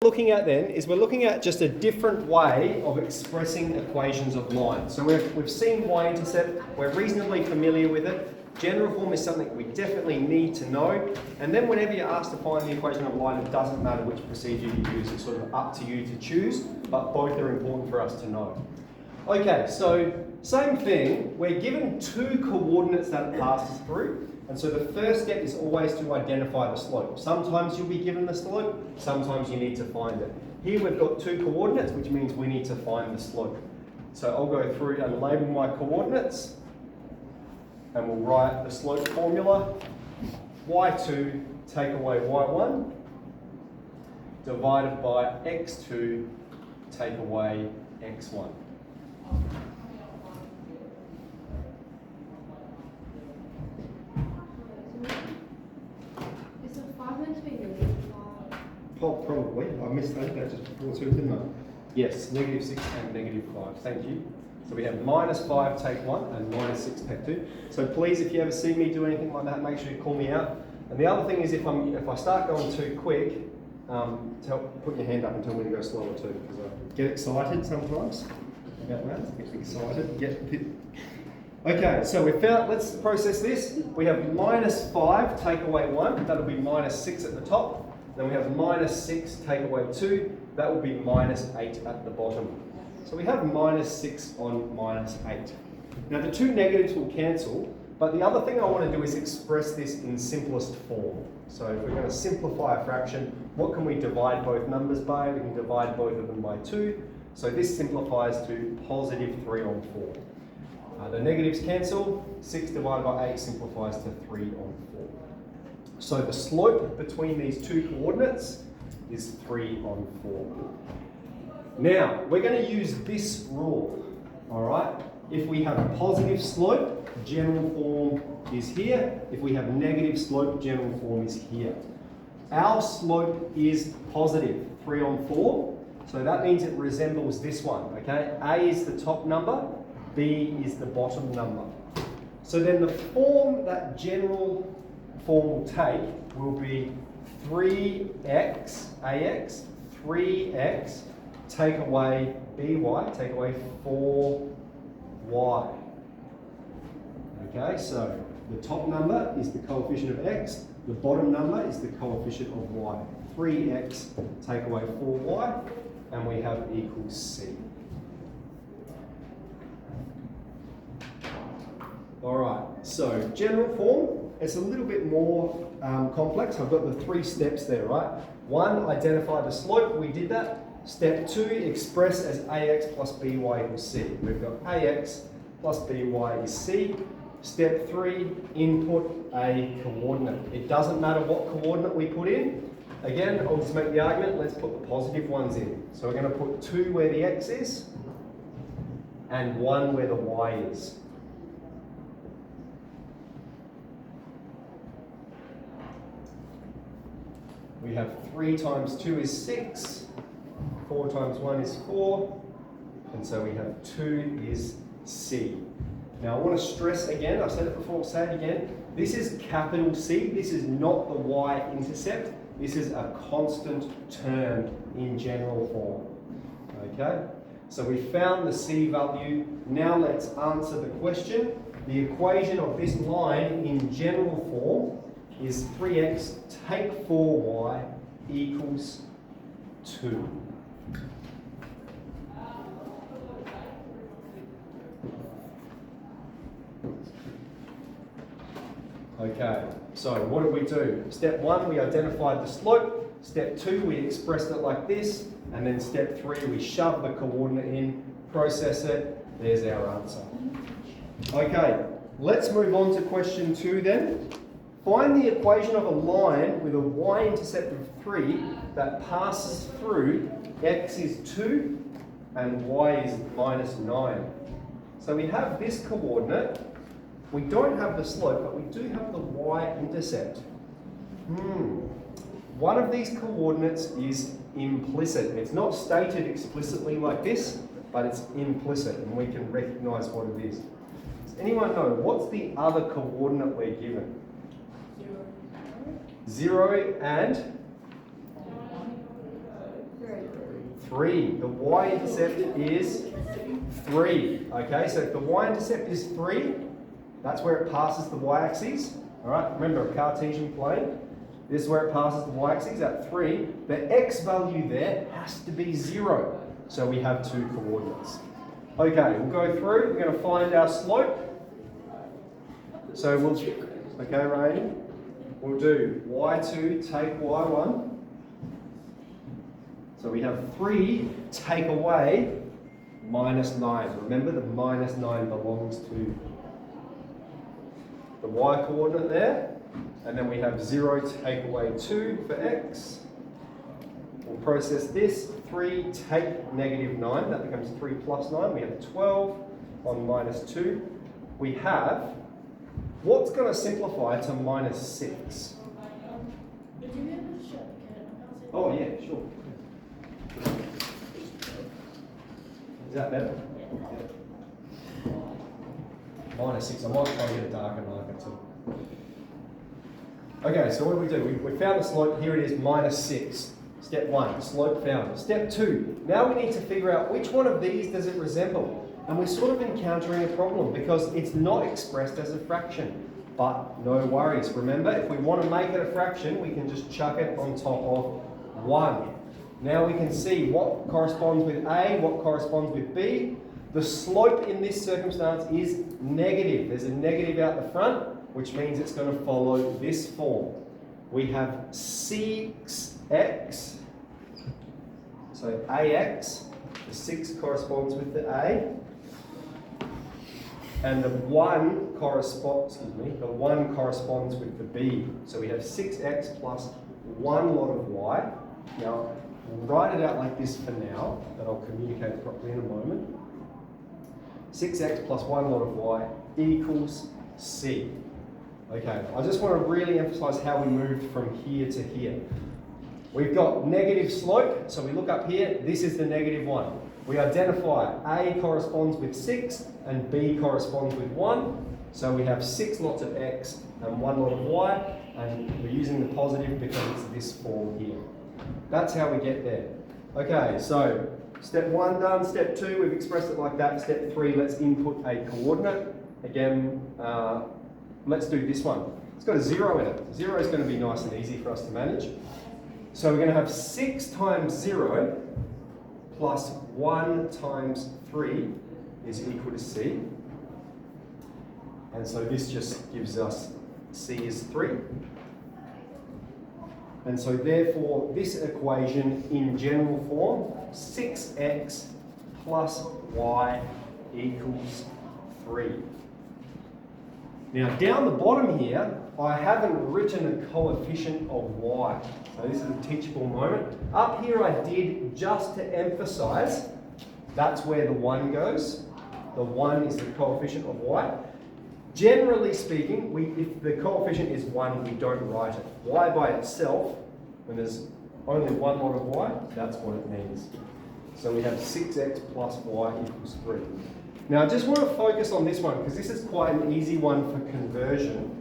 Looking at then is we're looking at just a different way of expressing equations of lines. So we've seen y-intercept, we're reasonably familiar with it. General form is something we definitely need to know. And then whenever you're asked to find the equation of a line, it doesn't matter which procedure you use, it's sort of up to you to choose, but both are important for us to know. Okay, so same thing, we're given two coordinates that it passes through. And so the first step is always to identify the slope. Sometimes you'll be given the slope, sometimes you need to find it. Here we've got two coordinates, which means we need to find the slope. So I'll go through and label my coordinates, and we'll write the slope formula. y2 take away y1 divided by x2 take away x1. Probably. I missed that just before too, didn't I? Yes, -6 and -5. Thank you. So we have -5 take 1 and -6 take 2. So please, if you ever see me do anything like that, make sure you call me out. And the other thing is if I start going too quick, put your hand up and tell me to go slower too, because I get excited sometimes about that. Get excited. Okay, so we found, let's process this. We have -5 take away 1, that'll be -6 at the top. Then we have -6 take away 2, that will be -8 at the bottom. So we have -6 on -8. Now the two negatives will cancel, but the other thing I want to do is express this in simplest form. So if we're going to simplify a fraction, what can we divide both numbers by? We can divide both of them by 2. So this simplifies to +3 on 4. The negatives cancel, 6 divided by 8 simplifies to 3 on 4. So the slope between these two coordinates is 3 on 4. Now, we're going to use this rule, all right? If we have a positive slope, general form is here. If we have negative slope, general form is here. Our slope is positive, 3 on 4. So that means it resembles this one, okay? A is the top number, B is the bottom number. So then the form that general form will take will be 3x, AX, 3x, take away BY, take away 4y. Okay, so the top number is the coefficient of x, the bottom number is the coefficient of y. 3x take away 4y, and we have equals C. Alright, so general form, it's a little bit more complex. I've got the 3 steps there, right? 1, identify the slope, we did that. Step 2, express as AX plus BY equals C. We've got AX plus BY is C. Step 3, input a coordinate. It doesn't matter what coordinate we put in. Again, I'll just make the argument, let's put the positive ones in. So we're going to put 2 where the X is, and 1 where the Y is. We have 3 times 2 is 6, 4 times 1 is 4, and so we have 2 is C. Now I want to stress again, I've said it before, I'll say it again, this is capital C, this is not the y-intercept, this is a constant term in general form. Okay, so we found the C value, now let's answer the question. The equation of this line in general form is 3x take 4y equals 2. Okay, so what did we do? Step 1, we identified the slope. Step 2, we expressed it like this. And then step 3, we shove the coordinate in, process it. There's our answer. Okay, let's move on to question 2 then. Find the equation of a line with a y-intercept of 3 that passes through x is 2 and y is -9. So we have this coordinate. We don't have the slope, but we do have the y-intercept. One of these coordinates is implicit. It's not stated explicitly like this, but it's implicit, and we can recognize what it is. Does anyone know what's the other coordinate we're given? 0 and 3. The y-intercept is 3. Okay, so if the y-intercept is 3, that's where it passes the y-axis. All right, remember a Cartesian plane. This is where it passes the y-axis at 3. The x value there has to be 0. So we have 2 coordinates. Okay, we'll go through. We're going to find our slope. So we'll, okay, Rainy, we'll do y2 take y1. So we have 3 take away minus 9. Remember, the minus 9 belongs to the y coordinate there. And then we have 0 take away 2 for x. We'll process this. 3 take negative 9. That becomes 3 plus 9. We have 12 on minus 2. We have, what's going to simplify to minus 6? Would you be able to shut the curtain? Oh, yeah, sure. Is that better? Yeah. Minus 6. I might try to get a darker marker too. Okay, so what do? We found the slope. Here it is, minus 6. Step 1, slope found. Step 2, now we need to figure out which one of these does it resemble. And we're sort of encountering a problem because it's not expressed as a fraction. But no worries. Remember, if we want to make it a fraction, we can just chuck it on top of 1. Now we can see what corresponds with A, what corresponds with B. The slope in this circumstance is negative. There's a negative out the front, which means it's going to follow this form. We have 6x, so AX, the 6 corresponds with the A, and the 1 corresponds, the 1 corresponds with the B. So we have 6x plus 1 lot of y. Now, we'll write it out like this for now, but I'll communicate it properly in a moment. 6x plus 1 lot of y equals C. Okay, I just want to really emphasize how we moved from here to here. We've got negative slope, so we look up here, this is the negative 1. We identify A corresponds with 6 and B corresponds with 1. So we have 6 lots of x and 1 lot of y, and we're using the positive because it's this form here. That's how we get there. Okay, so step 1 done, step 2, we've expressed it like that. Step 3, let's input a coordinate. Again, let's do this one. It's got a 0 in it. 0 is going to be nice and easy for us to manage. So we're going to have 6 times 0 plus 1 times 3 is equal to C. And so this just gives us C is 3. And so therefore this equation in general form, 6x plus y equals 3. Now down the bottom here, I haven't written a coefficient of y. So this is a teachable moment. Up here I did just to emphasize, that's where the 1 goes. The 1 is the coefficient of y. Generally speaking, if the coefficient is 1, we don't write it. Y by itself, when there's only 1 lot of y, that's what it means. So we have 6x plus y equals 3. Now I just want to focus on this one because this is quite an easy one for conversion.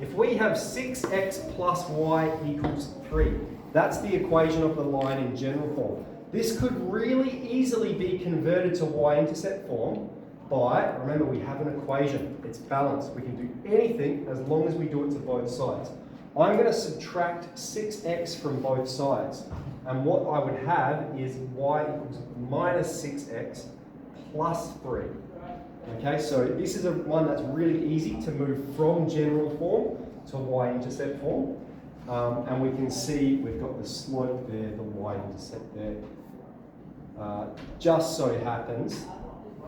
If we have 6x plus y equals 3, that's the equation of the line in general form. This could really easily be converted to y-intercept form by, remember we have an equation, it's balanced. We can do anything as long as we do it to both sides. I'm going to subtract 6x from both sides. And what I would have is y equals minus 6x plus 3. Okay, so this is one that's really easy to move from general form to y-intercept form. And we can see we've got the slope there, the y-intercept there. Just so happens,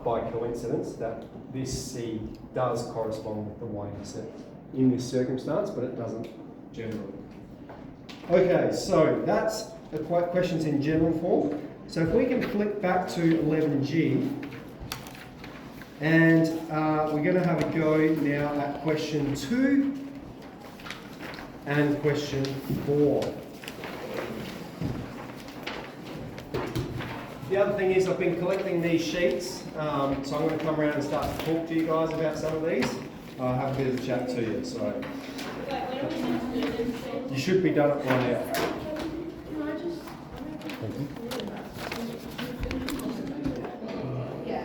by coincidence, that this C does correspond with the y-intercept in this circumstance, but it doesn't generally. Okay, so that's the questions in general form. So if we can flick back to 11G, and we're going to have a go now at question 2 and question 4. The other thing is I've been collecting these sheets, so I'm going to come around and start to talk to you guys about some of these. I'll have a bit of a chat to you. So you should be done it by now. Can I just...